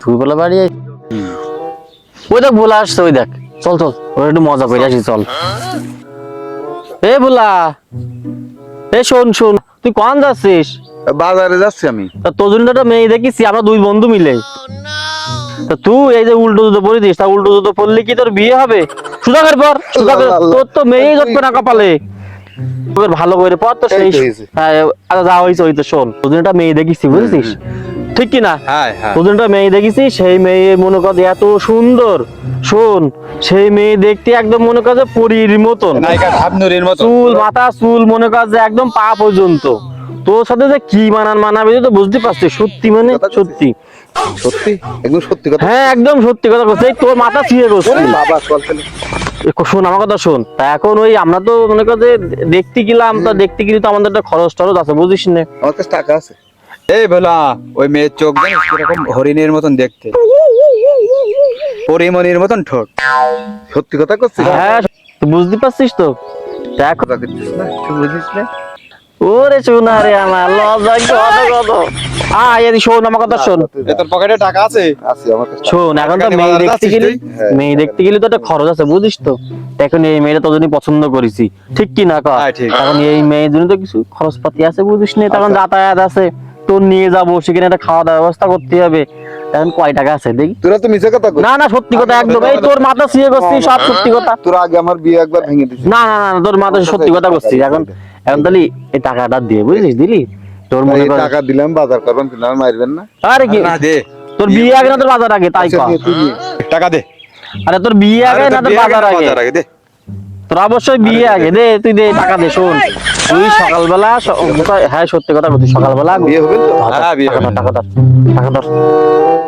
দুপুরবেলা বাড়ি ওই দেখ ভোলা আসছে, ওই দেখ, চল চল ওর একটু মজা করে আসি, চল। এ ভোলা, এ শোন শোন, তুই কখন যাচ্ছিস? বাজারে যাচ্ছি আমি। তা তোর জন্য একটা মেয়ে দেখেছি, আমরা দুই বন্ধু মিলে। তা তুই এই যে উল্টো জুতো পরিস, তা উল্টো জুতো পরলে কি তোর বিয়ে হবে? সুধাকের পর তোর তো মেয়েই জটবে না কপালে। তোর ভালো করে পর তো সেই। হ্যাঁ আচ্ছা যা হয়েছে ওই তো, শোন তোর জন্য একটা মেয়ে দেখেছি, বুঝেছিস? ঠিক কি না? তোর একটা মেয়ে দেখেছি, সেই মেয়ে মনে কর এত সুন্দর। শোন, সেই মেয়ে দেখতে একদম মনে কর যে পরীর মতন, চুল মাথা চুল মনে কর যে একদম পা পর্যন্ত। তোর সাথে যে কি মানাবে তো বুঝতে পারছিস? সত্যি মানে সত্যি সত্যি, একদম সত্যি কথা। হ্যাঁ একদম সত্যি কথা বলছি, তোর মাথা ছিঁড়ে গেছে। বাবা চল তাহলে। শোন আমার কথা শোন, তা এখন ওই আমরা তো মনে কর যে দেখতে গেলাম, তা দেখতে গেলে তো আমাদের একটা খরচ টরচ আছে, বুঝিস না? আমার কাছে টাকা আছে। এই ভোলা, ওই মেয়ের চোখ জানিস কিরকম হরিণের মতন দেখতে, পরিমণির মতন ঠোঁট। সত্যি কথা করছিস? হ্যাঁ তুই বুঝতে পারছিস তো? দেখ কথা করছিস না, তুই বুঝিস না। ওরে শোনা রে আমার লজ্জা কত কত। আয় এদি শোন আমার কথা শোন। তোর পকেটে টাকা আছে? আছে আমার কাছে। শোন এখন তো মেয়ে দেখতে গেলি, মেয়ে দেখতে গেলে তো একটা খরচ আছে, বুঝিস তো? এখন এই মেয়েটা তোর জন্য পছন্দ করেছি, ঠিক কি না? হ্যাঁ, ঠিক। এখন এই মেয়ের জন্য তো কিছু খরচপাতি আছে, বুঝিস না? তখন যাতায়াত আছে, তোর নিয়ে যাবো সেখানে একটা খাওয়া দাওয়ার ব্যবস্থা করতে হবে। এখন কয় টাকা আছে দেখি? তোরা তো মিছে কথা কর। না না সত্যি কথা একদম, এই তোর মাথা ছিঁড়ে করছিস, সব সত্যি কথা। তোরা আগে আমার বিয়ে একবার ভেঙে দিছিস। না না না তোর মাথা সত্যি কথা করছিস। এখন এখন তাহলে এই টাকাটা দিয়ে, বুঝলিস? দিলি তোর মনে এই কর। টাকা দিলাম, বাজার করবেন, কিন্তু আর মারবেন না। আরে কি না দে, তোর বিয়ে আগে না তোর বাজার আগে? তাই আচ্ছা, কর। নিয়ে তুই নিয়ে। টাকা দে। আরে তোর বিয়ে আগে আরে না তোর তোর বিয়ে আগে বাজার না আগে? বাজার আগে দে। তোর অবশ্যই বিয়ে আগে, দে তুই দে টাকা দে। শোন তুই সকালবেলা হ্যাঁ সত্যি কথা বলছিস, সকালবেলা বিয়ে হবে তো? হ্যাঁ, বিয়ে হবে। টাকা ধর, টাকা ধর।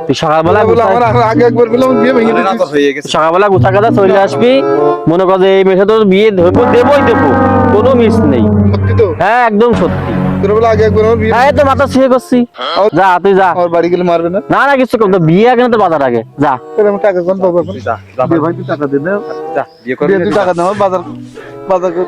তুই সকালবেলা বলে আমার আগে একবার বললাম বিয়ে ভেঙে আরে না, দিছিস। তোর হয়ে গেছে। সকালবেলা গুছা গাছা চলে আসবি, মনে কর যে এই মেয়ে তোর বিয়ে দেবই দেবো, কোনো মিস নেই। সত্যি তো? হ্যাঁ একদম সত্যি। তোরা বলে আগে একবার আমার বিয়ে। হ্যাঁ তোর মাথা ছিঁড়ে করছি, যা তুই যা। আমার বাড়ি গেলে মারবে না? না না কিছু করতে, বিয়ে আগে না তোর বাজার আগে, যা। তাহলে আমি টাকা কোন পাবো এখন? যা, যা, দে ভাই তুই টাকা দে না। যা, বিয়ে দে করবি তুই না? টাকা দে, আমার বাজার বাজার কর।